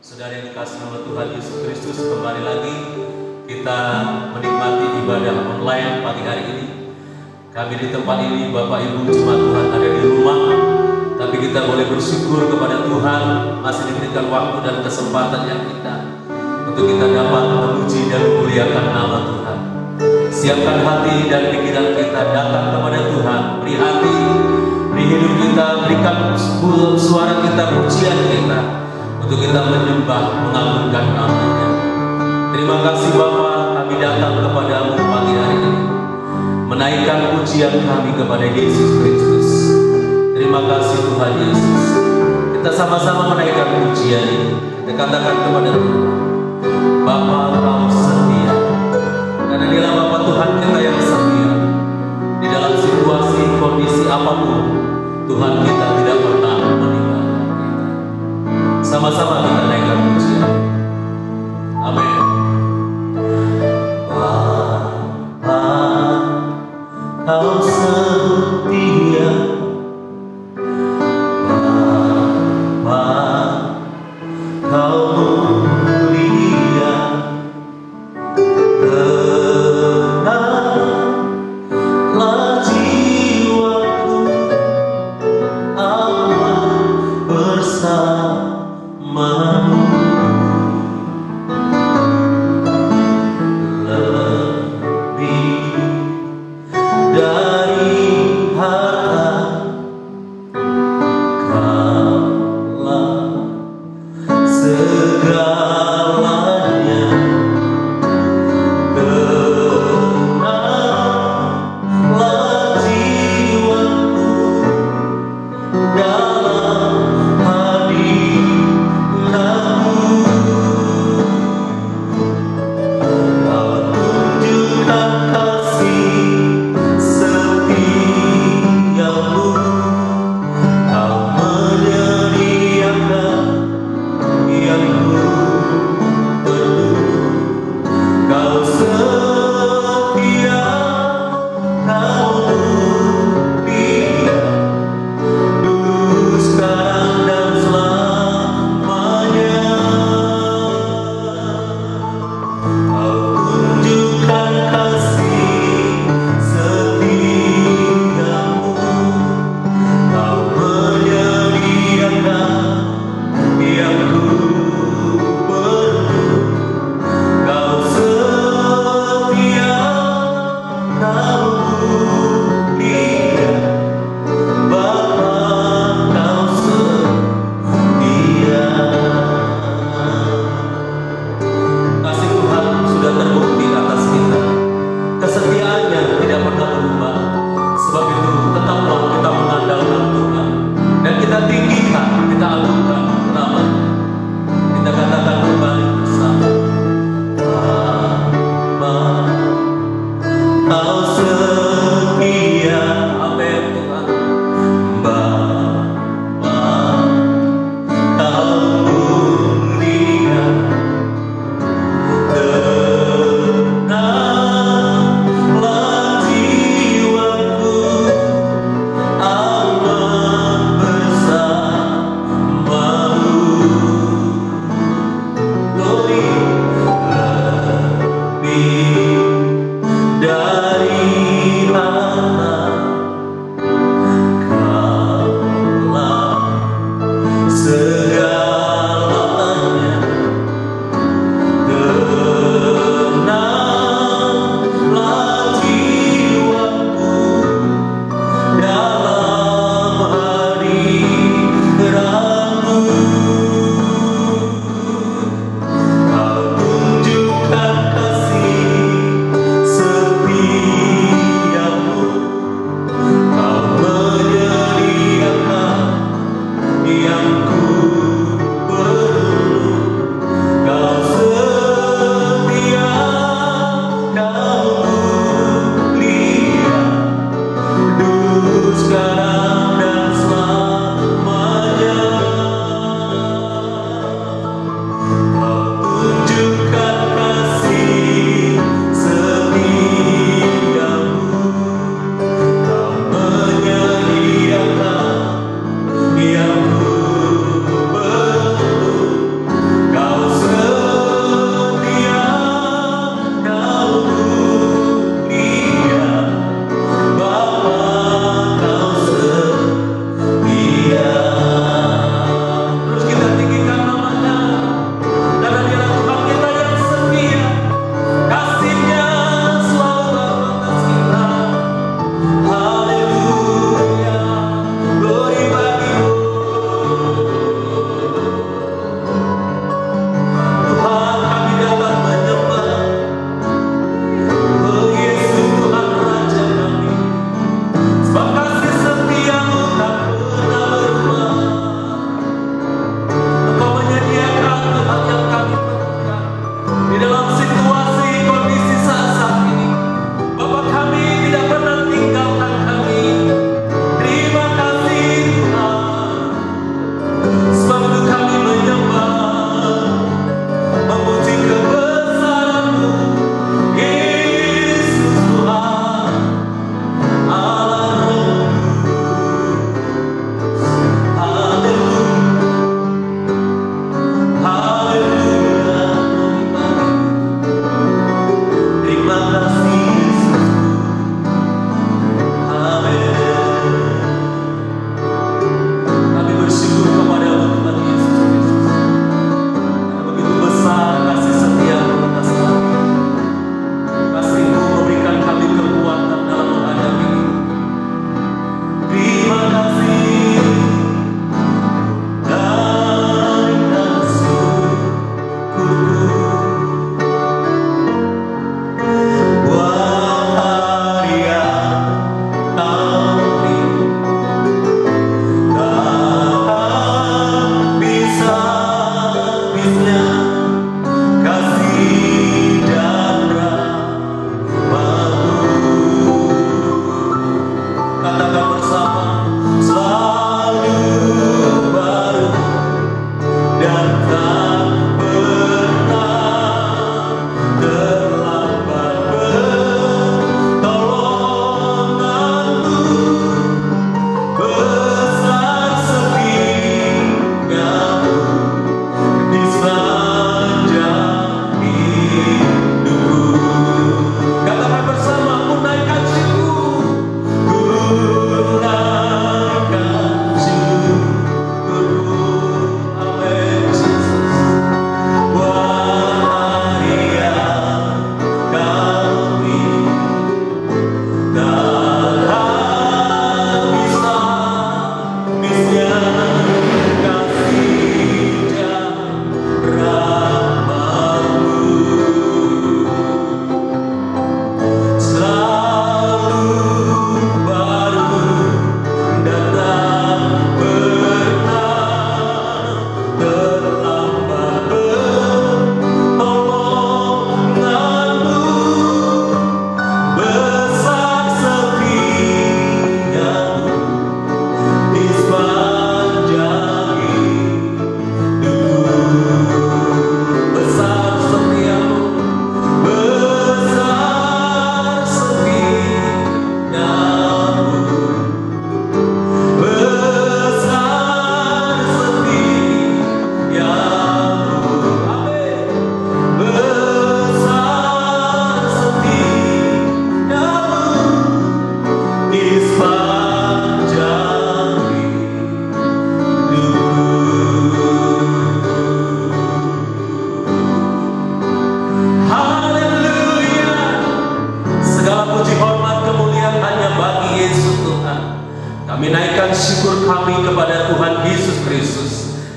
Saudara yang dikasihi nama Tuhan Yesus Kristus, kembali lagi kita menikmati ibadah online pagi hari ini. Kami di tempat ini, Bapak Ibu jemaat Tuhan ada di rumah, tapi kita boleh bersyukur kepada Tuhan masih diberikan waktu dan kesempatan yang kita untuk kita dapat memuji dan memuliakan nama Tuhan. Siapkan hati dan pikiran kita datang kepada Tuhan, beri hati, beri hidup kita, berikan suara kita, pujian kita, untuk kita menyembah, mengagungkan nama-Nya. Terima kasih Bapa, kami datang kepadamu pagi hari ini, menaikkan pujian kami kepada Yesus Kristus. Terima kasih Tuhan Yesus. Kita sama-sama menaikkan pujian ini. Kita katakan kepada Tuhan, Bapa Kau setia. Karena dialah Bapa Tuhan kita yang setia. Di dalam situasi, kondisi apapun, Tuhan kita tidak pernah meninggalkan kita. Sama-sama kita naikkan pujian. Amin. Bapa, Kau setia. Bapa, Kau mulia. Tenanglah jiwaku, aman bersamamu. Lebih dari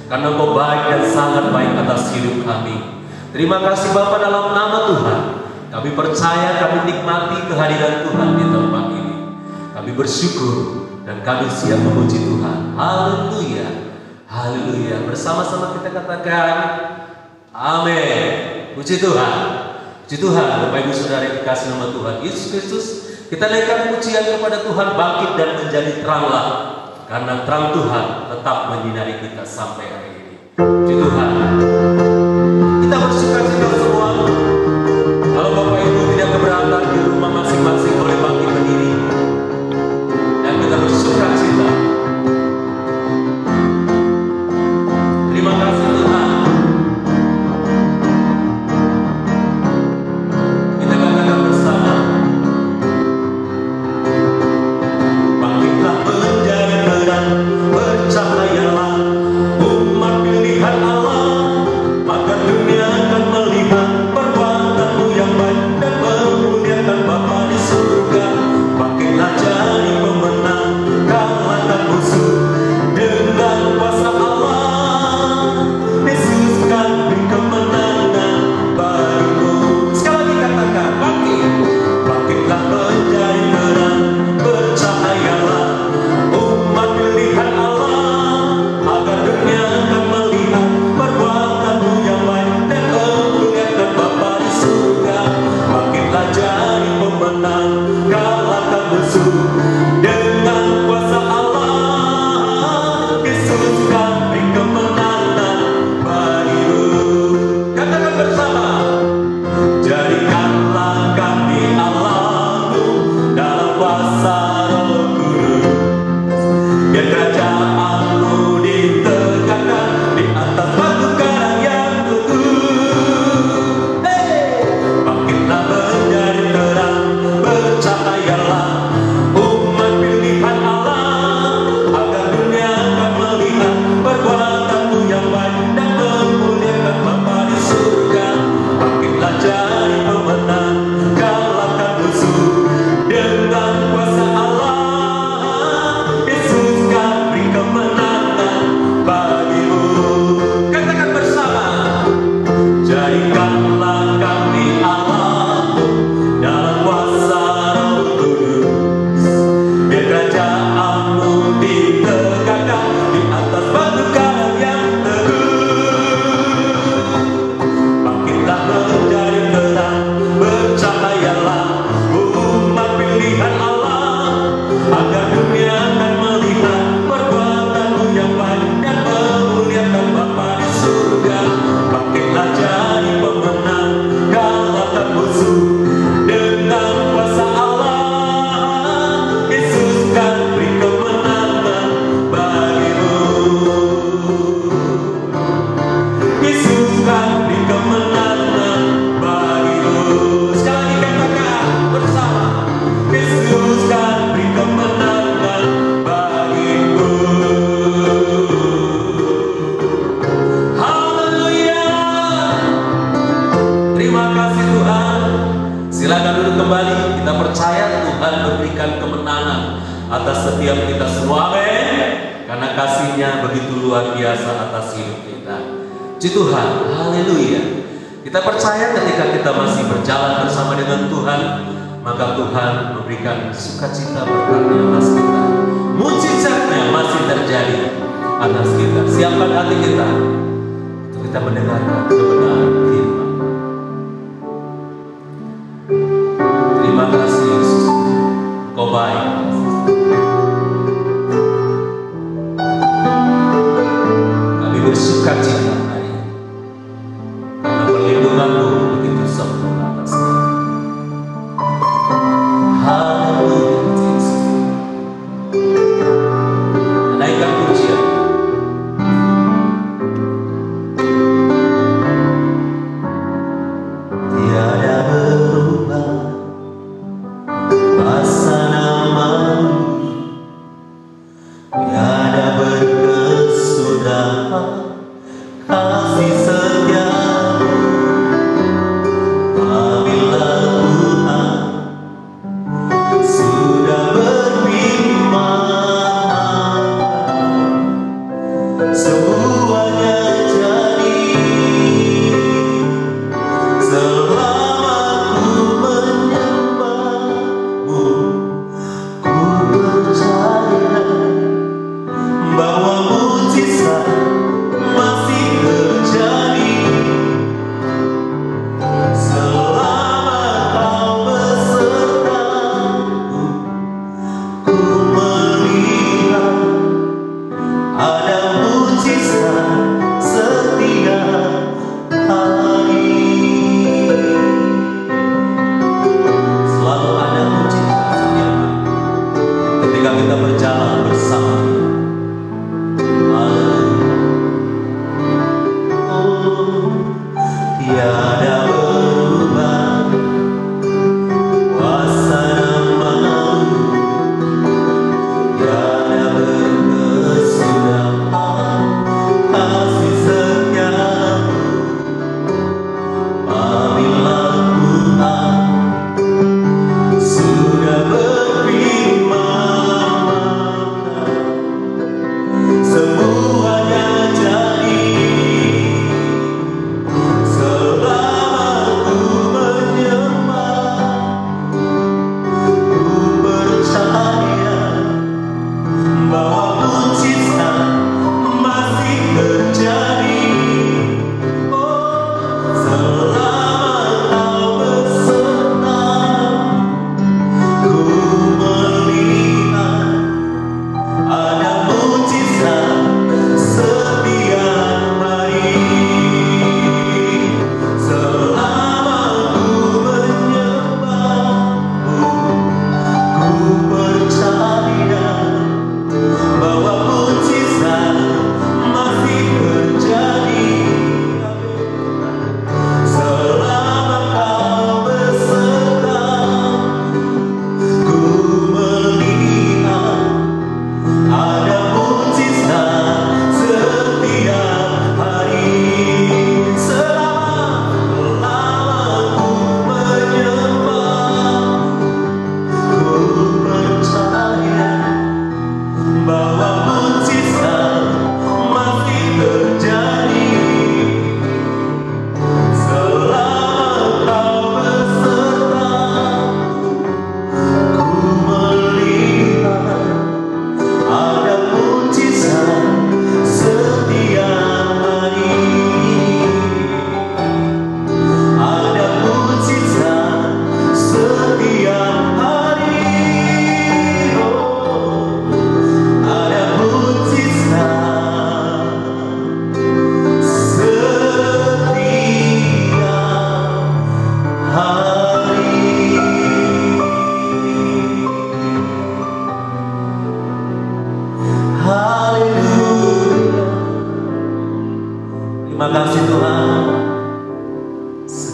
karena Engkau baik dan sangat baik atas hidup kami. Terima kasih Bapa, dalam nama Tuhan kami percaya, kami nikmati kehadiran Tuhan di tempat ini. Kami bersyukur dan kami siap memuji Tuhan. Haleluya, haleluya. Bersama-sama kita katakan amin. Puji Tuhan, puji Tuhan. Bapak Ibu Saudara yang dikasihi nama Tuhan Yesus Kristus, kita naikkan pujian kepada Tuhan. Bangkit dan menjadi teranglah, karena terang Tuhan tetap menyinari kita sampai hari ini. Puji Tuhan. Kita bersuka cita semua. Kalau Bapak Ibu tidak keberatan, di rumah masing-masing boleh bangkit berdiri dan kita bersuka cita. Terima kasih Tuhan. Kita katakan bersama, bangkitlah menjadi terang, bercahayalah umat pilihan Allah, maka dunia akan melihat perbuatanmu yang baik dan memuliakan Bapa di surga. Bangkitlah jadi pemenang, kalahkan musuh dengan kuasa Allah. Yesus kan beri kemenangan bagimu. Sekali lagi katakan, bangkit. Bangkitlah menjadi terang, bercahayalah umat pilihan Allah, agar dunia akan melihat perbuatanmu yang baik dan memuliakan Bapa di surga. Bangkitlah jadi pemenang, kalahkan musuh dengan kuasa Allah. Yesus kan beri kemenangan bagimu. Katakan bersama, jadikanlah kami Allahmu dalam kuasa Roh Kudus, biar kerajaanmu ditegakkan di atas batu karang yang teguh. Bangkitlah menjadi terang, bercahayalah umat pilihan Allah, agar dunia akan melihat perbuatanmu yang baik dan memuliakan Bapa di surga. Bangkitlah jadi pemenang, kalahkan musuh dengan kuasa Allah. Yesus kan beri kemenangan bagimu. Katakan bersama, jadikanlah kami Allahmu dalam kuasa Roh Kudus, biar kerajaanmu ditegakkan di atas batu karang yang teguh. Bangkitlah menjadi terang, bercahayalah umat pilihan Allah, agar dunia akan melihat perbuatanmu yang baik dan memuliakan Bapa di surga. Bangkitlah jadi pemenang, kalahkan musuh dengan kuasa Allah. Yesus kan beri kemenangan bagimu. Yesus kan beri kemenangan bagimu. Sekali lagi katakan bersama, Yesus kan beri kemenangan bagimu. Haleluya. Terima kasih Tuhan. Silakan duduk kembali. Kita percaya Tuhan memberikan kemenangan atas setiap kita semua. Amin. Karena kasih-Nya begitu luar biasa atas hidup kita. Puji Tuhan. Haleluya. Kita percaya ketika kita masih berjalan bersama dengan Tuhan, maka Tuhan memberikan sukacita berkat-Nya atas kita. Mujizat-Nya masih terjadi atas kita. Siapkan hati kita untuk kita mendengarkan kebenaran firman. Terima kasih Yesus, Kau baik. Kami bersukacita hari ini karena perlindungan-Mu begitu sempurna atas kami. Haleluya Yesus. Naikkan pujian. Tiada berubah masa nama-Mu, tiada berkesudahan kasih setia-Mu.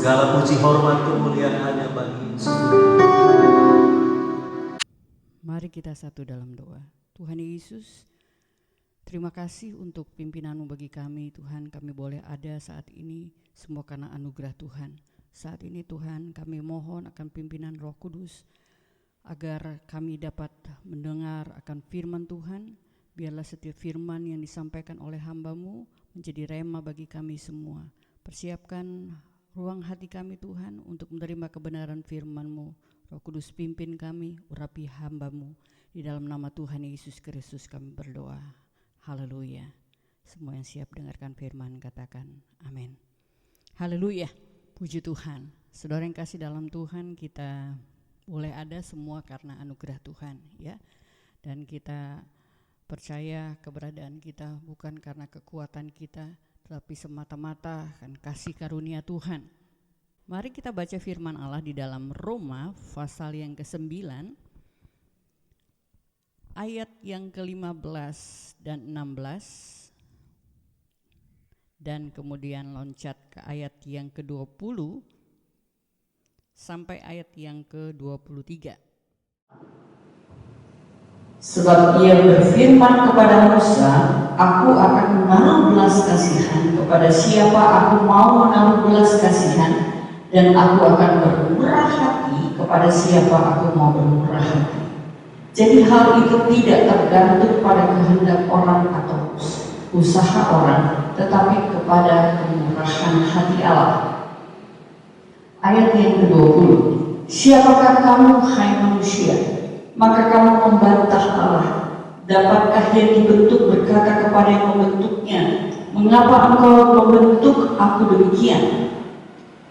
segala puji hormat kemuliaan hanya bagi Yesus. Mari kita satu dalam doa. Tuhan Yesus, terima kasih untuk pimpinan-Mu bagi kami. Tuhan, kami boleh ada saat ini semua karena anugerah Tuhan. Saat ini Tuhan, kami mohon akan pimpinan Roh Kudus agar kami dapat mendengar akan firman Tuhan. Biarlah setiap firman yang disampaikan oleh hamba-Mu menjadi rema bagi kami semua. Persiapkan ruang hati kami Tuhan untuk menerima kebenaran firman-Mu. Roh Kudus pimpin kami, urapi hamba-Mu. Di dalam nama Tuhan Yesus Kristus kami berdoa. Haleluya. Semua yang siap dengarkan firman katakan amin. Haleluya. Puji Tuhan. Saudara yang kasih dalam Tuhan, kita boleh ada semua karena anugerah Tuhan, ya. Dan kita percaya keberadaan kita bukan karena kekuatan kita, tetapi semata-mata kan kasih karunia Tuhan. Mari kita baca firman Allah di dalam Roma pasal yang ke-9 ayat yang ke-15 dan 16 dan kemudian loncat ke ayat yang ke-20 sampai ayat yang ke-23. Sebab ia berfirman kepada Musa, aku akan menaruh belas kasihan kepada siapa aku mau menaruh belas kasihan, dan aku akan bermurah hati kepada siapa aku mau bermurah hati. Jadi hal itu tidak tergantung pada kehendak orang atau usaha orang, tetapi kepada kemurahan hati Allah. Ayat yang ke-20, siapakah kamu hai manusia, maka kamu membantah Allah? Dapatkah yang dibentuk berkata kepada yang membentuknya, mengapa engkau membentuk aku demikian?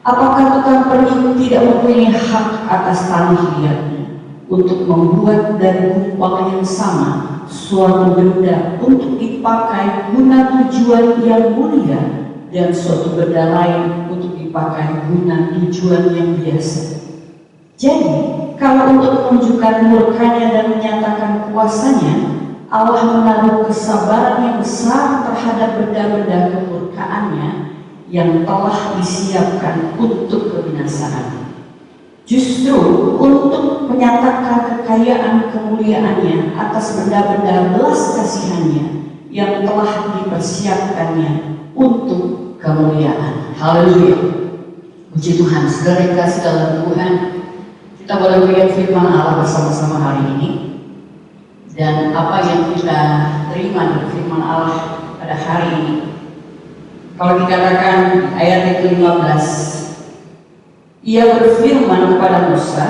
Apakah tukang peniup tidak mempunyai hak atas tanah liatnya untuk membuat dari gumpal yang sama suatu benda untuk dipakai guna tujuan yang mulia, dan suatu benda lain untuk dipakai guna tujuan yang biasa? Jadi, kalau untuk menunjukkan murkanya dan menyatakan kuasanya, Allah menaruh kesabaran yang besar terhadap benda-benda kemurkaannya yang telah disiapkan untuk kebinasaan, justru untuk menyatakan kekayaan kemuliaannya atas benda-benda belas kasihannya yang telah dipersiapkannya untuk kemuliaan. Haleluya. Puji Tuhan. Saudara yang kasih dalam Tuhan, kita boleh melihat firman Allah bersama-sama hari ini, dan apa yang kita terima dari firman Allah pada hari ini. Kalau dikatakan ayat yang ke-15, ia berfirman kepada Musa,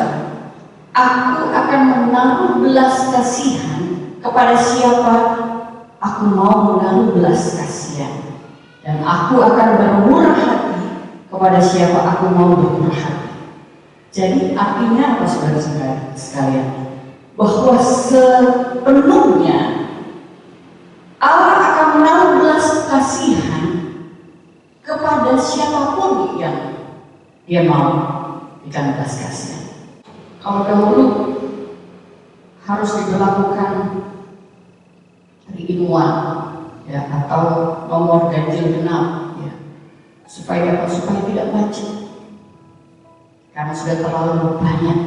aku akan menaruh belas kasihan kepada siapa aku mau menaruh belas kasihan, dan aku akan bermurah hati kepada siapa aku mau bermurah hati. Jadi artinya apa saudara-saudara sekalian? Bahwa sepenuhnya Allah akan menaruh belas kasihan kepada siapapun yang dia mau ikan belas kasihan. Kalau dahulu harus diberlakukan 3 in 1, ya, atau nomor ganjil genap, ya, supaya tidak macet karena sudah terlalu banyak.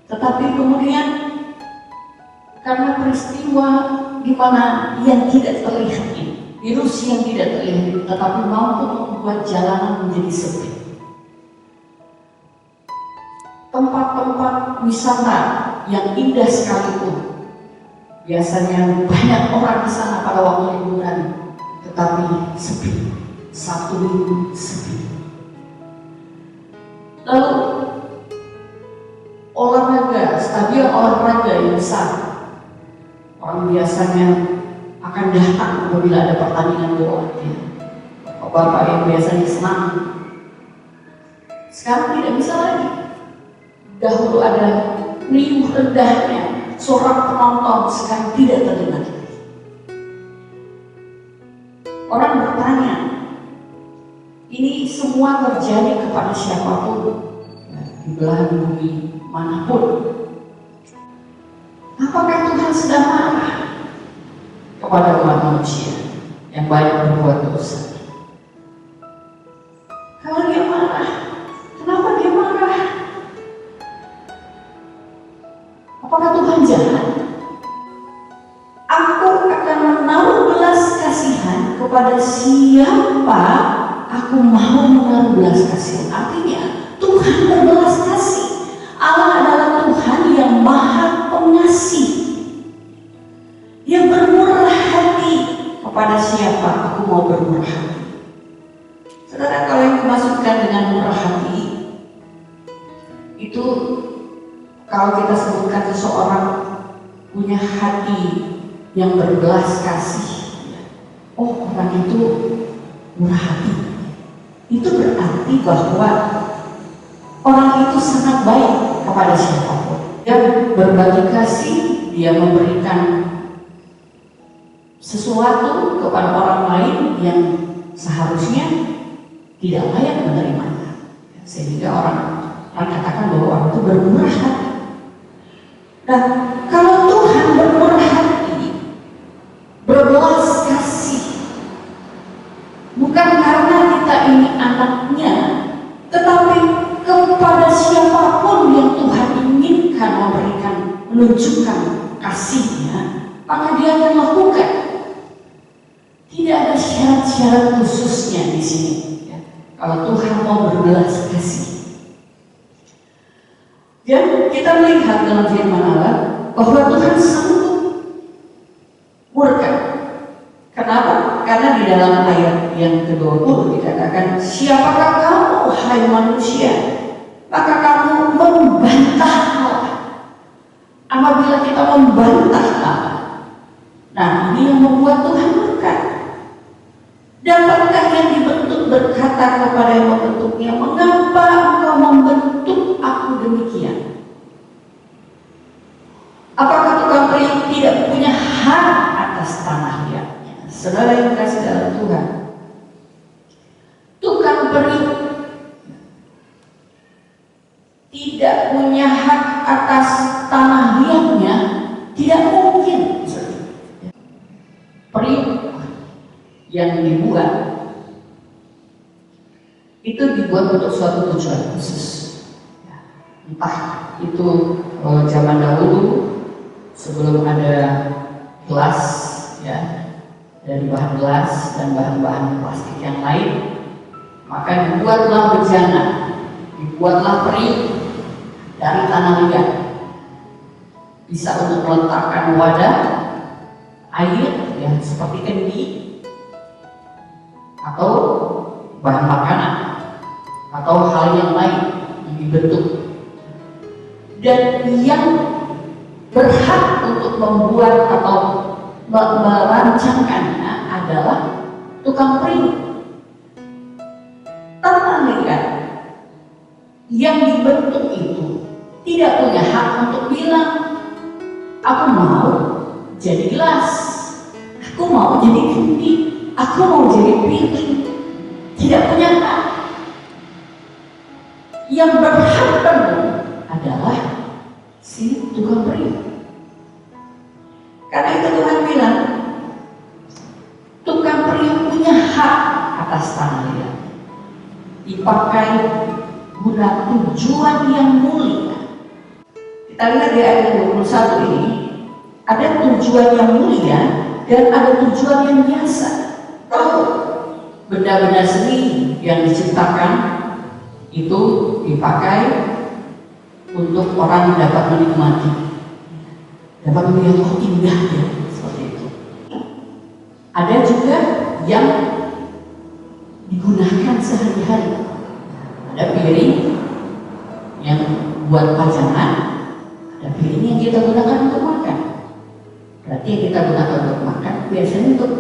Tetapi kemudian karena peristiwa di mana yang tidak terlihat ini, virus yang tidak terlihat, tetapi mampu membuat jalanan menjadi sepi. Tempat-tempat wisata yang indah sekalipun, biasanya banyak orang di sana pada waktu liburan, tetapi sepi. Sabtu Minggu sepi. Lalu olahraga, stadion olahraga yang besar, orang biasanya akan datang apabila ada pertandingan bola, ya. Bapak yang biasanya senang sekarang tidak bisa lagi. Dahulu ada riuh rendahnya sorak penonton, sekarang tidak terdengar. Orang bertanya, ini semua terjadi kepada siapapun, ya, di belahan bumi manapun. Apakah Tuhan sedang marah kepada umat manusia yang banyak berbuat dosa? Kalau dia marah, Apakah Tuhan jahat? Aku akan menaruh belas kasihan kepada siapa aku mau menaruh belas kasihan. Artinya Tuhan berbelas kasih. Allah adalah Tuhan yang maha pengasih, yang bermurah hati. Kepada siapa aku mau bermurah hati? Saudara, kalau yang dimaksudkan dengan murah hati itu, kalau kita sebutkan seseorang punya hati yang berbelas kasih, oh orang itu murah hati, itu berarti bahwa orang itu sangat baik kepada siapapun. Dia berbagi kasih, dia memberikan sesuatu kepada orang lain yang seharusnya tidak layak menerimanya, sehingga orang katakan bahwa orang itu bermurah hati. Nah, kalau Tuhan bermurah hati, berbelas kasih, bukan karena kita ini anaknya, tetapi kepada siapapun yang Tuhan inginkan memberikan, menunjukkan kasihnya, maka dia akan lakukan. Tidak ada syarat-syarat khususnya di sini. Kalau Tuhan mau berbelas kasih, dan kita melihat dalam firman Allah bahwa Tuhan sanggup murka. Kenapa? Karena di dalam ayat yang ke-20 dikatakan, siapakah kamu, hai manusia, maka kamu membantah Allah. Apabila kita membantah Allah, nah ini yang membuat Tuhan murka. Dapatkah yang dibentuk berkata kepada yang membentuknya, mengapa engkau membentuk aku demikian? Apakah tukang periuk tidak punya hak atas tanah liatnya? Saudara yang kasih dalam Tuhan, tukang periuk tidak punya hak atas tanah liatnya, tidak mungkin. Periuk yang dibuat itu dibuat untuk suatu tujuan khusus, entah itu zaman dahulu sebelum ada gelas, ya, dari bahan gelas dan bahan-bahan plastik yang lain, maka dibuatlah bejana, dibuatlah periuk dari tanah liat, bisa untuk meletakkan wadah air, ya, seperti kendi atau bahan makanan atau hal yang lain yang dibentuk. Dan yang berhak untuk membuat atau merancangkannya adalah tukang periuk. Tanah liat yang dibentuk itu tidak punya hak untuk bilang, aku mau jadi gelas, aku mau jadi kendi, aku mau jadi piring. Tidak punya hak. Yang berhak penuh adalah si tukang periuk. Karena itu Tuhan bilang, tukang periuk punya hak atas tanah liat, dipakai guna tujuan yang mulia. Kita lihat di ayat 21 ini, ada tujuan yang mulia dan ada tujuan yang biasa. Tahu, benda-benda seni yang diciptakan itu dipakai untuk orang dapat menikmati, dapat melihat, oh indah ya, seperti itu. Ada juga yang digunakan sehari-hari. Ada piring yang buat pajangan, ada piring yang kita gunakan untuk makan. Berarti yang kita gunakan untuk makan biasanya untuk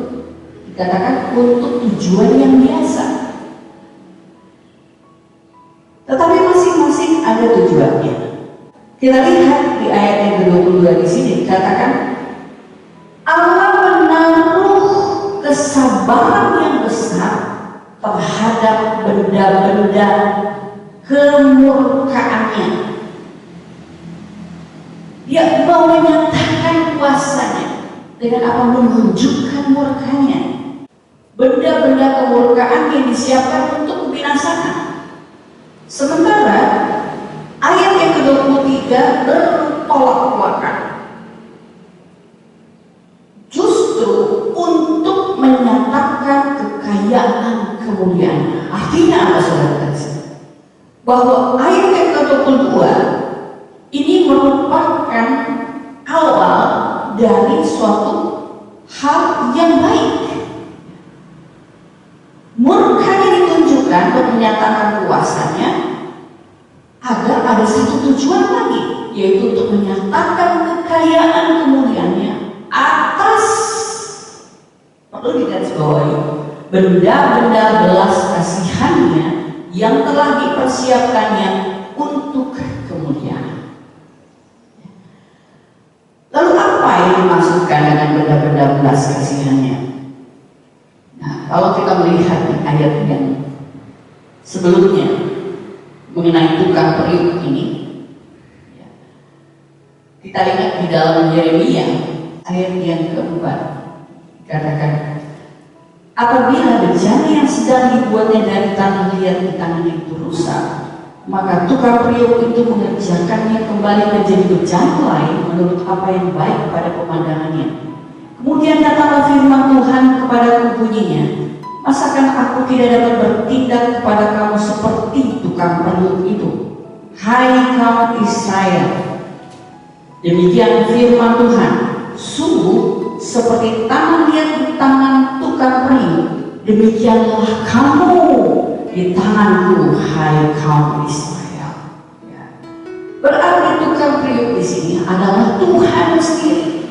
dikatakan untuk tujuan yang biasa. Tetapi masing-masing ada tujuannya. Kita lihat di ayat yang ke-22 di sini dikatakan, Allah menaruh kesabaran yang besar terhadap benda-benda kemurkaannya. Dia mau menyatakan kuasanya dengan apa? Menunjukkan murkanya. Benda-benda kemurkaan yang disiapkan untuk kebinasaan. Sementara ayat yang ke-23 bertolak belakang. Artinya apa saudara? Bahwa ayat yang ke-22 ini merupakan awal dari suatu hal yang baik. Murkanya ditunjukkan untuk menyatakan kuasanya agar ada satu tujuan lagi, yaitu untuk menyatakan kekayaan kemuliaannya atas, perlu digarisbawahi, benda-benda belas kasihannya yang telah dipersiapkannya untuk kemuliaan. Lalu apa yang dimaksudkan dengan benda-benda belas kasihannya? Nah, kalau kita melihat di ayat yang sebelumnya mengenai tukang periuk ini, kita lihat di dalam Yeremia ayat yang keempat, katakan, apabila bejana yang sedang dibuatnya dari tanah liat di tangannya itu rusak, maka tukang periuk itu mengerjakannya kembali menjadi bejana lain menurut apa yang baik pada pemandangannya. Kemudian datanglah firman Tuhan kepadaku bunyinya, masakan aku tidak dapat bertindak kepada kamu seperti tukang periuk itu, hai kaum Israel? Demikian firman Tuhan, sungguh seperti tanah liat di tangan tukang periuk, demikianlah kamu di tanganku, hai kaum Israel. Berarti tukang periuk di sini adalah Tuhan sendiri.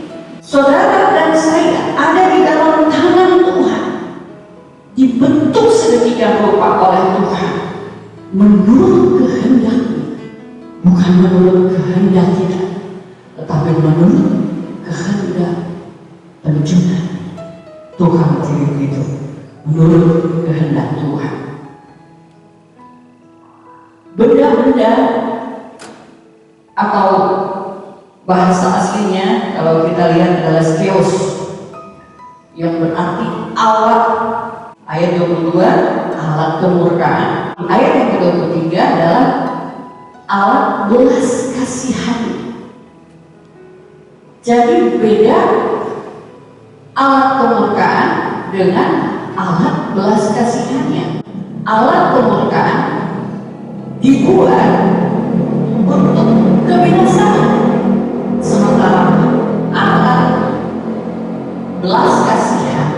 Saudara dan saya ada di dalam tangan Tuhan, dibentuk sedemikian rupa oleh Tuhan menurut kehendaknya, bukan menurut kehendak kita, tetapi menurut kehendak pencipta. Tukang periuk itu menurut kehendak Tuhan. Benda-benda atau bahasa aslinya kalau kita lihat adalah skeos, yang berarti alat. Ayat 22 alat kemurkaan. Ayat yang ke-23 adalah alat belas kasihan. Jadi beda alat kemurkaan dengan alat belas kasihannya. Alat kemurkaan dibuat untuk kebinasaan, sementara alat belas kasihan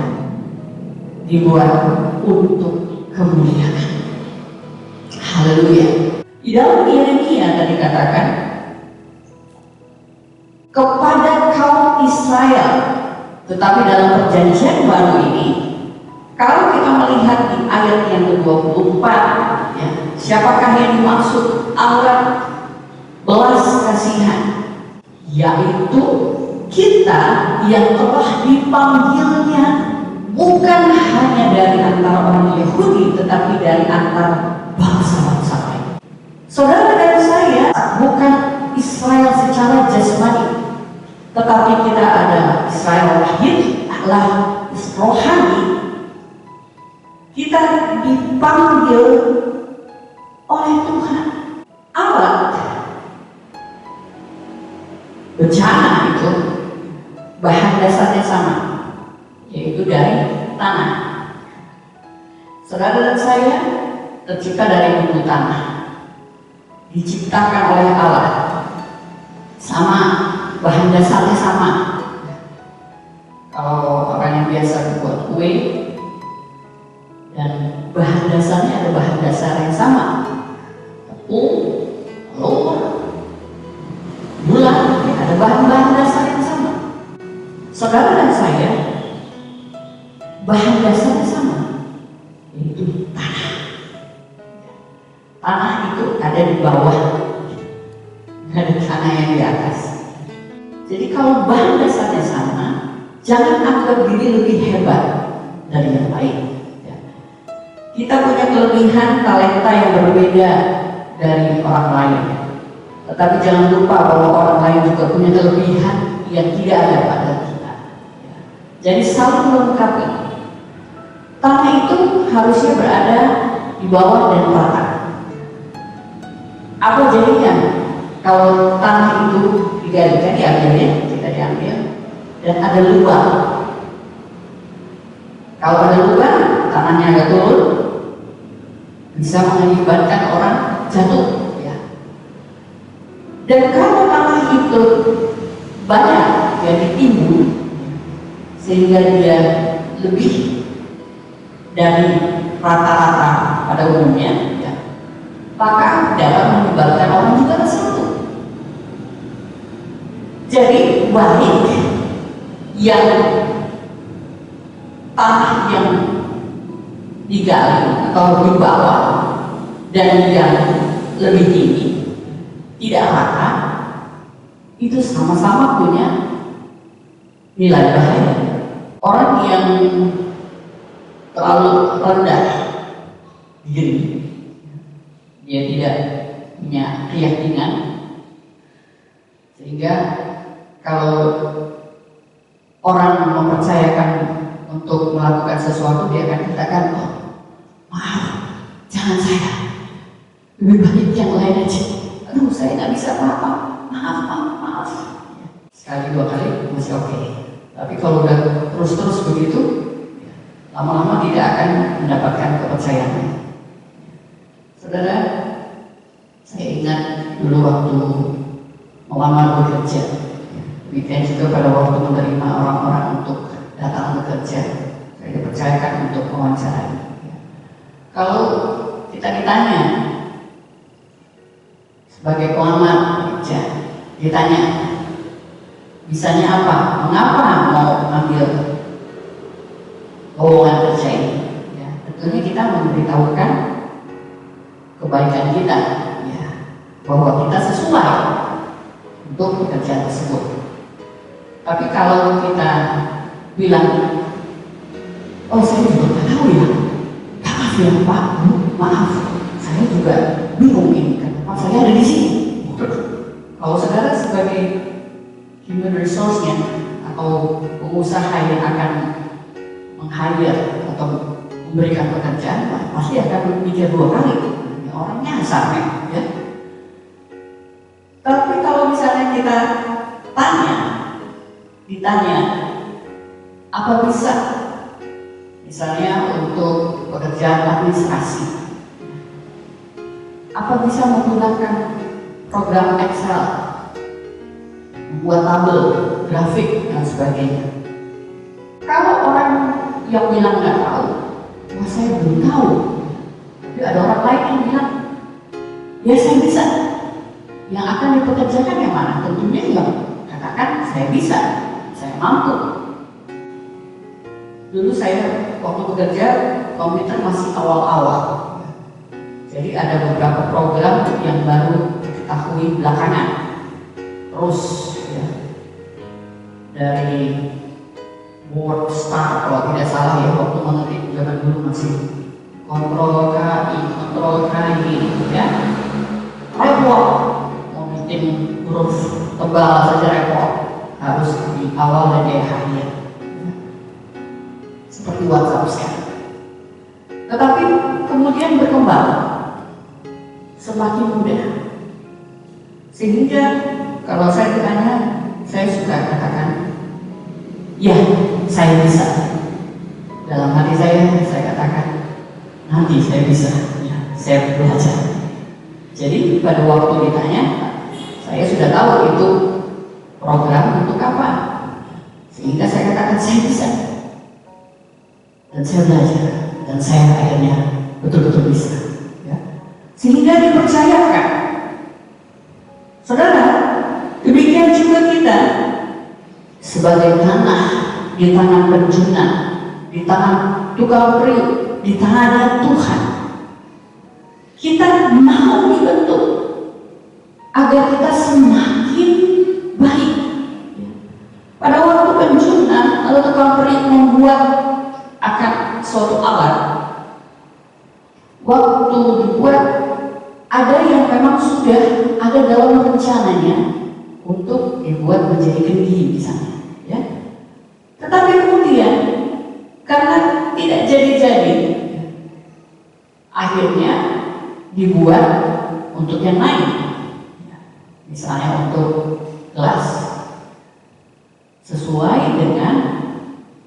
dibuat untuk kemuliaan. Haleluya. Di dalam Yeremia tadi katakan, kepada kaum Israel, tetapi dalam perjanjian baru ini, kalau kita melihat di ayat yang ke-24, ya, siapakah yang dimaksud alat belas kasihan? Yaitu kita yang telah dipanggilnya bukan hanya dari antara orang Yahudi, tetapi dari antara bangsa-bangsa lain. Saudara dan saya bukan Israel secara jasmani, tetapi kita adalah Israel lahir, adalah rohani. Kita dipanggil oleh Tuhan. Alat bencana itu bahan dasarnya sama, yaitu dari tanah. Saudara dan saya tercipta dari bumi tanah, diciptakan oleh Allah, sama, bahan dasarnya sama. Kalau orang yang biasa buat kue, dan bahan dasarnya ada bahan dasar yang sama, tepung, telur, gula, ada bahan-bahan dasar yang sama. Saudara dan saya, bahan dasarnya sama, yaitu tanah. Tanah itu ada di bawah, ada tanah yang di atas. Jadi kalau bahan dasarnya sama, jangan anggap diri lebih hebat dari yang lain. Kita punya kelebihan talenta yang berbeda dari orang lain, tetapi jangan lupa bahwa orang lain juga punya kelebihan yang tidak ada pada kita. Jadi saling melengkapi. Tanah itu harusnya berada di bawah dan rata. Apa jadinya kalau tanah itu digali, diambilnya, kita diambil, dan ada lubang. Kalau ada lubang, tanahnya agak turun, bisa mengakibatkan orang jatuh, ya. Dan kalau tanah itu banyak yang ditimbun sehingga dia lebih dari rata-rata pada umumnya, ya, maka dapat menyebabkan orang juga tersangkut. Jadi baik yang tanah yang digali atau di bawah dan yang lebih tinggi tidak rata, itu sama-sama punya nilai bahaya. Orang yang terlalu rendah diri, dia tidak punya keyakinan, sehingga kalau orang mempercayakan untuk melakukan sesuatu, dia akan katakan, oh, maaf, jangan saya, lebih baik yang lain aja. Aduh, saya nggak bisa apa-apa, maaf. Sekali dua kali masih oke. Tapi kalau udah terus begitu, lama-lama tidak akan mendapatkan kepercayaan. Saudara, saya ingat dulu waktu melamar bekerja, demikian juga pada waktu menerima orang-orang untuk datang bekerja, saya dipercayakan untuk wawancara. Kalau kita ditanya sebagai pelamar kerja, ditanya bisanya apa, mengapa mau ambil lowongan kerja ini, ya, tentunya kita memberitahukan kebaikan kita, ya, bahwa kita sesuai untuk pekerjaan tersebut. Tapi kalau kita bilang, oh saya juga nggak tahu ya, maaf ya Pak, maaf, saya juga bingung ini, kenapa saya ada di sini. Kalau saudara sebagai human resource-nya atau pengusaha yang akan meng-hire atau memberikan pekerjaan, pasti akan mikir dua kali, ini orang nyasar ya. Tapi kalau misalnya kita ditanya apa bisa, misalnya untuk pekerjaan administrasi, apa bisa menggunakan program Excel, membuat tabel, grafik, dan sebagainya. Kalau orang yang bilang nggak tahu, wah saya belum tahu. Tapi ada orang lain yang bilang, ya saya bisa. Yang akan dipekerjakan yang mana? Tentunya yang katakan saya bisa, saya mampu. Dulu saya waktu bekerja, komputer masih awal-awal. Jadi ada beberapa program yang baru diketahui belakangan. Terus ya, dari WordStar kalau tidak salah ya, waktu mengetik zaman dulu masih Ctrl K I ya, repot, mau bikin huruf tebal saja repot, harus di awal dan di akhir seperti WhatsApp sekarang. Tetapi kemudian berkembang semakin mudah, sehingga kalau saya ditanya, saya suka katakan, ya saya bisa. Dalam hati saya katakan, nanti saya bisa, ya, saya belajar. Jadi pada waktu ditanya, saya sudah tahu itu program untuk apa, sehingga saya katakan saya bisa. Dan saya belajar, dan saya akhirnya betul-betul bisa, ya. Sehingga dipercayakan. Saudara, demikian juga kita sebagai tanah di tangan penjunan, di tangan tukang periuk, di tangan Tuhan. Kita mau dibentuk agar kita semakin baik. Pada waktu penjunan atau tukang periuk membuat akan suatu alat, waktu dibuat ada yang memang sudah ada dalam rencananya untuk dibuat menjadi kendi misalnya, ya. Tetapi kemudian karena tidak jadi-jadi, akhirnya dibuat untuk yang lain, misalnya untuk gelas sesuai dengan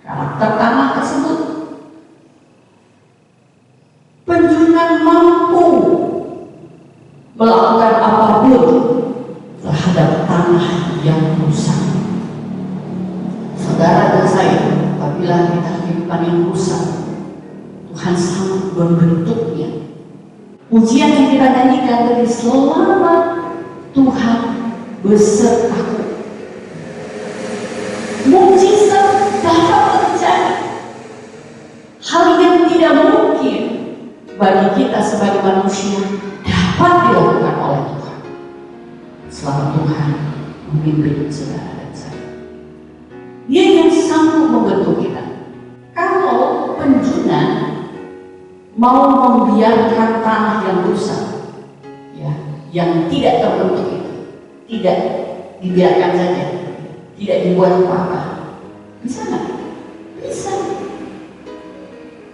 karakter tanah tersebut. Penjunan mampu melakukan apapun terhadap tanah yang rusak. Saudara dan saya, apabila kita kehidupan yang rusak, Tuhan sanggup membentuknya. Pujian yang kita nyanyikan tadi, selama Tuhan besertaku. Mukjizat dapat terjadi. Hal yang tidak mungkin bagi kita sebagai manusia dapat dilakukan oleh Tuhan. Selama Tuhan memimpin saudara dan saya, Dia yang sanggup membentuk kita. Kalau penjuna mau membiarkan tanah yang rusak, ya, yang tidak terbentuk itu, tidak dibiarkan saja, tidak dibuat apa-apa, bisa nggak? Bisa.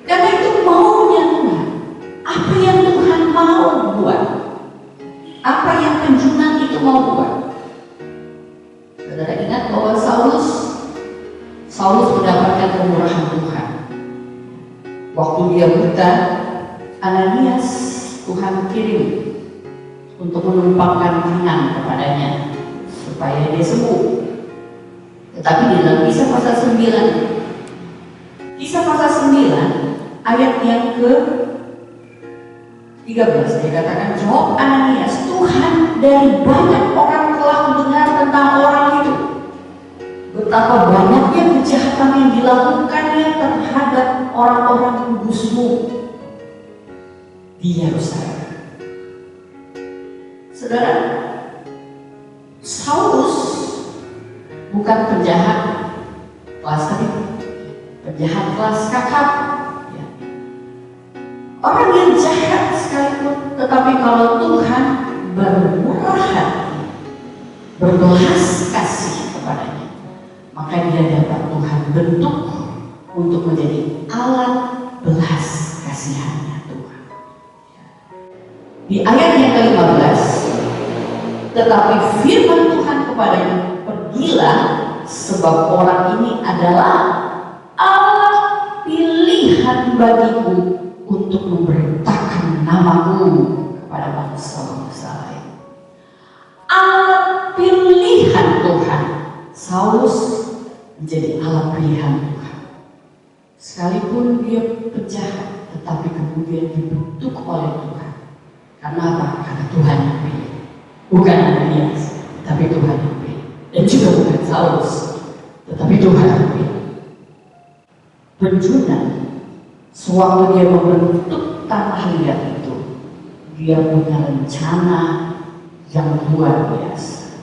Karena itu maunya Tuhan. Apa yang Tuhan mau buat, apa yang penjuna itu mau buat. Saudara ingat bahwa Saulus mendapatkan kemurahan Tuhan. Waktu dia buta, Ananias Tuhan kirim untuk menumpangkan tangan kepadanya supaya dia sembuh. Tetapi di dalam Kisah pasal 9 ayat yang ke-13 dia katakan, jawab Ananias, Tuhan, dari banyak orang telah mendengar tentang orang itu, betapa banyaknya kejahatan yang dilakukannya terhadap orang-orang kudus-Mu di Yerusalem. Saudara, Saulus bukan penjahat kelas tadi, penjahat kelas kakap, ya. Orang yang jahat sekalipun, tetapi kalau Tuhan bermurah hati, berbelas kasih kepadanya, maka dia dapat Tuhan bentuk untuk menjadi alat belas kasihannya Tuhan. Di ayat yang ke-15, tetapi firman Tuhan kepadanya, pergilah, sebab orang ini adalah Allah pilihan bagiku untuk memberitakan namaku kepada bangsa-bangsa lain. Allah pilihan Tuhan. Saulus menjadi alat pilihan Tuhan. Sekalipun dia penjahat, tetapi kemudian dibentuk oleh Tuhan. Karena apa? Karena Tuhan yang pilih. Bukan Ananias, tapi Tuhan yang pilih. Dan juga bukan Saulus, tetapi Tuhan yang pilih. Penjuna, sewaktu dia membentuk tanah liat itu, dia punya rencana yang luar biasa.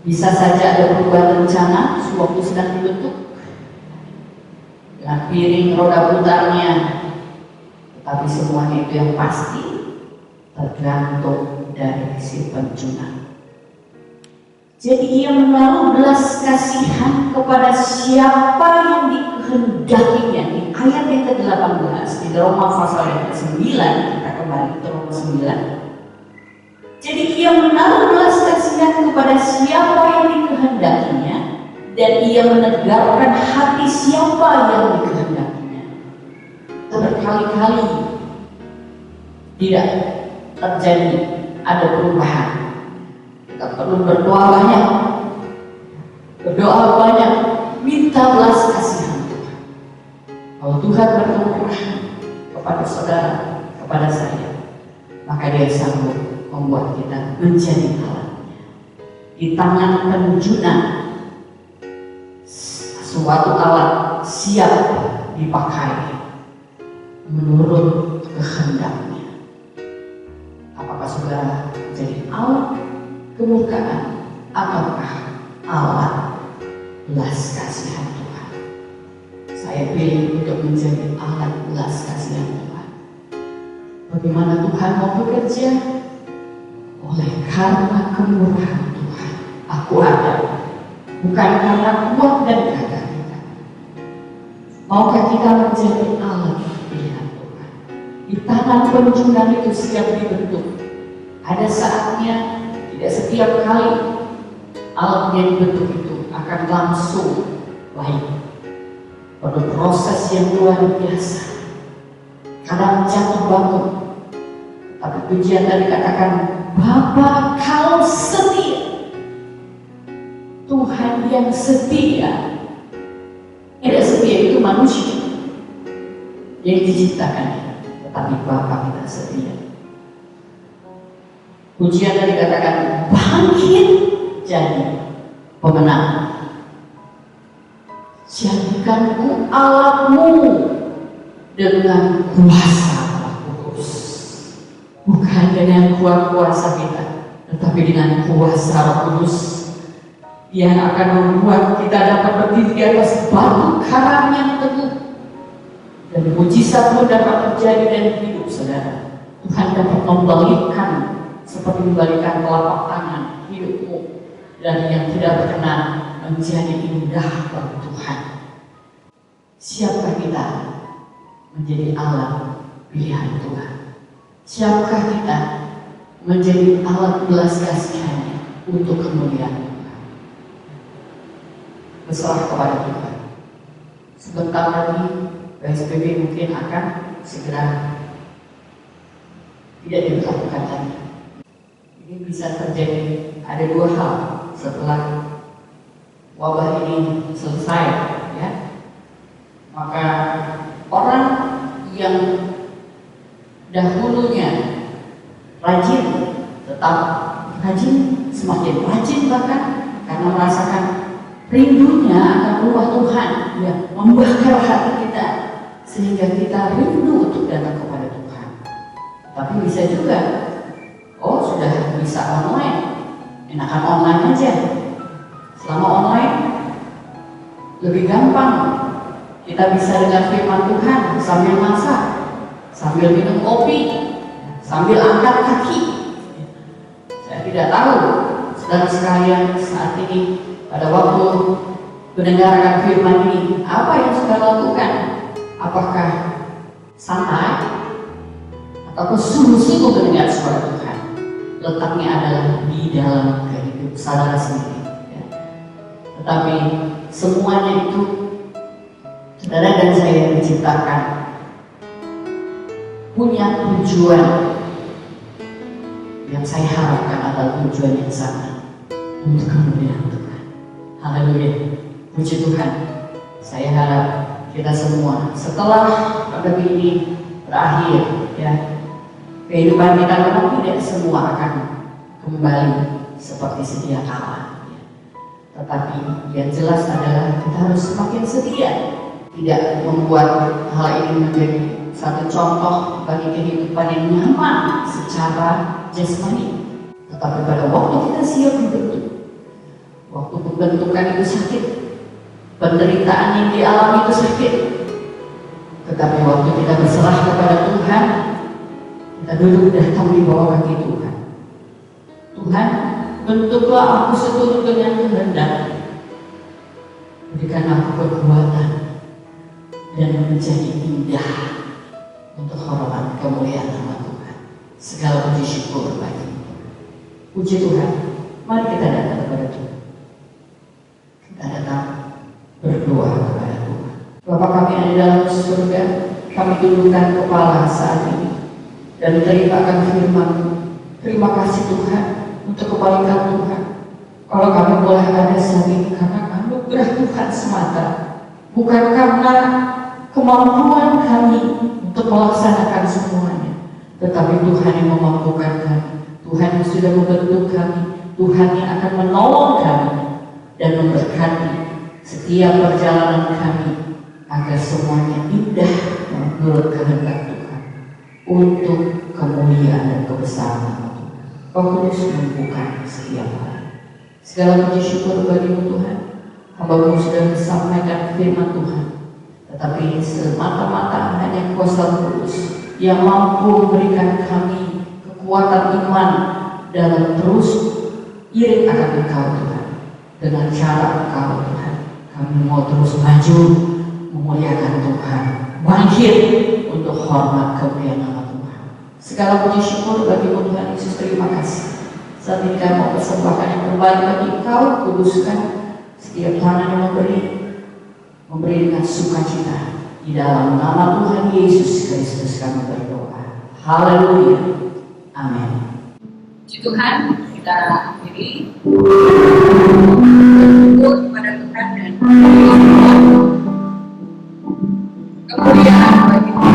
Bisa saja ada perubahan rencana sewaktu sedang dibentuk dengan piring roda putarnya, tetapi semuanya itu yang pasti tergantung dari si penjuna. Jadi ia menaruh belas kasihan kepada siapa yang dikehendakinya. Di ayat yang ke-18 di Roma pasal yang ke-9, kita kembali ke Roma 9. Jadi ia menaruh belas kasihan kepada siapa yang dikehendakinya, dan ia menegarkan hati siapa yang dikehendakinya. Berkali-kali tidak terjadi ada perubahan. Kita perlu berdoa banyak, minta belas kasihan Tuhan. Kalau Tuhan berkemurahan kepada saudara, kepada saya, maka Dia sanggup membuat kita menjadi alatnya. Di tangan penjuna, suatu alat siap dipakai menurut kehendaknya. Apakah saudara menjadi alat kemurkaan ataukah alat belas kasihan Tuhan? Saya pilih untuk menjadi alat belas kasihan Tuhan. Bagaimana Tuhan mau bekerja? Oleh karena kemurahan Tuhan, aku ada. Bukan karena kuat dan gagah kita. Maukah kita menjadi alat pilihan Tuhan? Di tangan penjuna itu siap dibentuk. Ada saatnya, tidak setiap kali alat yang dibentuk itu akan langsung baik. Perlu proses yang luar biasa. Kadang jatuh bangun, pujian tadi katakan, Bapa kau setia. Tuhan yang setia. Tidak setia itu manusia yang diciptakan, tetapi Bapa kita setia. Pujian tadi katakan, bangkit jadi pemenang. Jadikanku Allahmu dengan kuasa Roh Kudus. Bukan dengan kuasa kita, tetapi dengan kuasa Roh Kudus yang akan membuat kita dapat berdiri di atas batu karang yang teguh. Dan mujizat pun dapat terjadi dalam hidup saudara. Tuhan dapat membalikkan seperti membalikan telapak tangan hidupmu dari yang tidak berkenan menjadi indah bagi Tuhan. Siapkah kita menjadi alat pilihan Tuhan? Siapkah kita menjadi alat belas kasihan untuk kemuliaan Tuhan? Berserah kepada Tuhan. Sebentar lagi PSBB mungkin akan segera tidak diberlakukan lagi. Ini bisa terjadi, ada dua hal setelah wabah ini selesai, ya. Maka orang yang dahulunya rajin, tetap rajin, semakin rajin bahkan karena merasakan rindunya akan rumah Tuhan, ya, membakar hati kita sehingga kita rindu untuk datang kepada Tuhan. Tapi bisa juga, oh sudah bisa online, enakan online aja. Selama online lebih gampang, kita bisa dengar firman Tuhan sambil masak, sambil minum kopi, sambil angkat kaki. Saya tidak tahu saudara sekalian saat ini pada waktu mendengarkan firman ini, apa yang sudah lakukan? Apakah santai atau sungguh-sungguh mendengar suara Tuhan? Letaknya adalah di dalam kehidupan saudara sendiri, ya. Tetapi semuanya itu saudara dan saya diciptakan punya tujuan yang saya harapkan adalah tujuan yang sama untuk kemuliaan Tuhan. Haleluya, puji Tuhan. Saya harap kita semua setelah pandemi ini berakhir, ya, kehidupan kita memang tidak semua akan kembali seperti sedia kala, ya. Tetapi yang jelas adalah kita harus semakin setia, tidak membuat hal ini menjadi satu contoh bagi kehidupan yang nyaman secara jasmani. Tetapi pada waktu kita siap dibentuk, waktu pembentukan itu sakit, penderitaan yang dialami itu sakit, tetapi waktu kita berserah kepada Tuhan, kita duduk datang di bawah kaki Tuhan. Tuhan, bentuklah aku seturut dengan kehendak, berikan aku kekuatan dan menjadi indah untuk hormat kemuliaan nama Tuhan. Segala puji syukur bagi puji Tuhan. Mari kita datang kepada Tuhan. Kita datang berdoa kepada Tuhan. Bapa kami yang di dalam surga, kami tundukkan kepala saat ini dan terimakan firman-Mu. Terima kasih Tuhan untuk kebaikan Tuhan. Kalau kami boleh ada saat ini karena anugerah Tuhan semata, bukan karena kemampuan kami untuk melaksanakan semuanya, tetapi Tuhan yang memampukan kami, Tuhan yang sudah membentuk kami, Tuhan yang akan menolong kami dan memberkati setiap perjalanan kami agar semuanya indah menurut kehendak Tuhan untuk kemuliaan dan kebesaran nama Tuhan. Roh Kudus membuka setiap hal. Segala puji syukur bagi-Mu Tuhan. Hamba-Mu sudah menyampaikan firman Tuhan, tetapi semata-mata hanya kuasa Roh Kudus yang mampu memberikan kami kekuatan iman dalam terus iring akan Engkau Tuhan. Dengan cara Engkau Tuhan, kami mau terus maju memuliakan Tuhan, bangkit untuk hormat kemuliaan nama Tuhan. Segala puji syukur bagi-Mu Tuhan Yesus, terima kasih. Saat ini kami mau persembahkan yang terbaik bagi Engkau, kuduskan setiap tangan yang memberi dengan sukacita. Di dalam nama Tuhan Yesus Kristus kami berdoa. Haleluya. Amin. Puji Tuhan, kita akhiri bersyukur kepada Tuhan dan kemuliaan bagi Tuhan.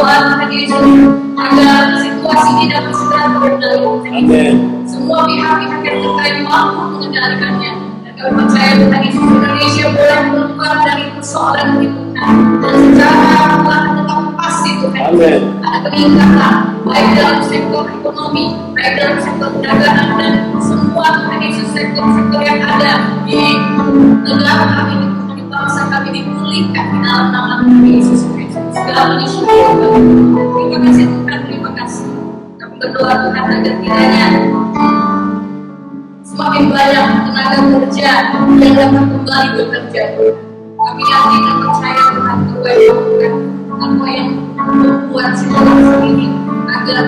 berdoa Tuhan Yesus agar situasi ini dapat segera terkendali Tuhan Yesus. Semua pihak-pihak yang terkait mampu mengendalikannya. Dan kami percaya Tuhan Yesus Indonesia boleh keluar dari persoalan ini Tuhan. Dan secara Tuhan tetap pasti Tuhan Yesus ada peningkatan baik dalam sektor ekonomi, baik dalam sektor perdagangan dan semua Tuhan Yesus sektor-sektor yang ada di negara kami ini Tuhan, di bangsa kami dipulihkan di dalam nama Tuhan Yesus Kristus. Segala disyukuri Tuhan. Terima kasih Tuhan, terima kasih. Kami berdoa Tuhan agar kiranya semakin banyak tenaga kerja yang dapat kembali bekerja. Kami yakin dan percaya Tuhan Tuhan apa yang membuat situasi ini agar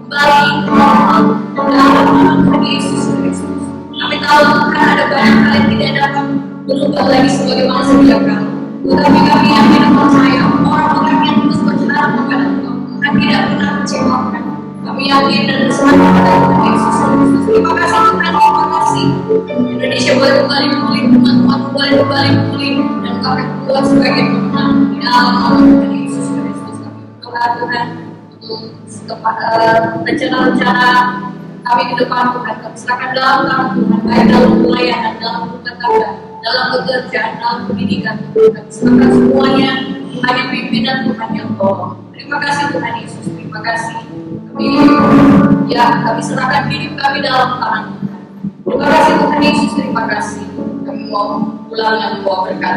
kembali normal dalam nama Tuhan Yesus Kristus. Kami tahu Tuhan ada banyak hal yang tidak dapat berubah lagi sebagaimana sedia kala. Tetapi kami yakin dan percaya orang-orang yang terus berjalan kepada Tuhan tidak pernah kecewakan. Kami yakin dan bersemangat kepada Tuhan Yesus Kristus. Terima kasih Tuhan, terima kasih. Indonesia boleh kembali pulih, teman-teman boleh kembali pulih, dan kami keluar sebagai pemenang di dalam nama Tuhan Yesus Kristus. Kami berdoa Tuhan untuk rencana-rencana kami ke depan Tuhan. Kami serahkan dalam tangan Tuhan, baik dalam pelayanan, dalam rumah tangga, dalam pekerjaan, dalam pendidikan Tuhan. Serahkan semuanya hanya pimpinan Tuhan yang tolong. Terima kasih Tuhan Yesus, terima kasih. Kami serahkan hidup kami dalam tangan Tuhan. Terima kasih Tuhan Yesus, terima kasih. Kami mau pulang yang membawa berkat.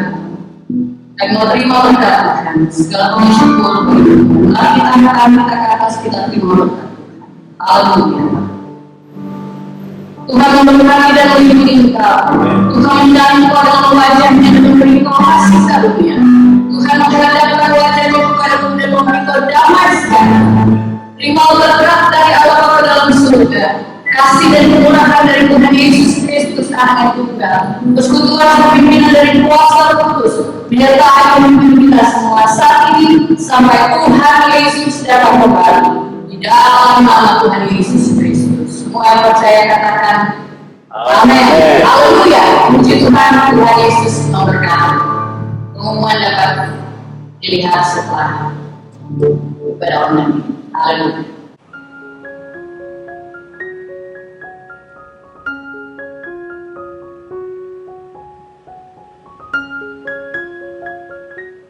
Kami mau terima berkat Tuhan. Segala puji syukur bagi Tuhan. Mari kita angkat mata ke atas, kita terima berkat Tuhan. Haleluya. Tuhan memberkati dan melindungi engkau. Tuhan menjadi engkau dalam wajahnya dan memberi engkau kasih karunia. Tuhan menghadapkan wajahnya kepadamu dan memberi engkau damai sejahtera. Terima berkat dari Allah Bapa dalam surga. Kasih dan kemurahan dari Tuhan Yesus Kristus Anak yang tunggal. Persekutuan dan pimpinan dari kuasa Kudus menyertai pemimpin kita semua saat ini sampai Tuhan Yesus datang kembali. Di dalam nama Tuhan Yesus Kristus. Semua yang percaya katakan amin. Haleluya. Puji Tuhan, Tuhan Yesus memberkati. Pengumuman dapat dilihat setelah pada online. Haleluya.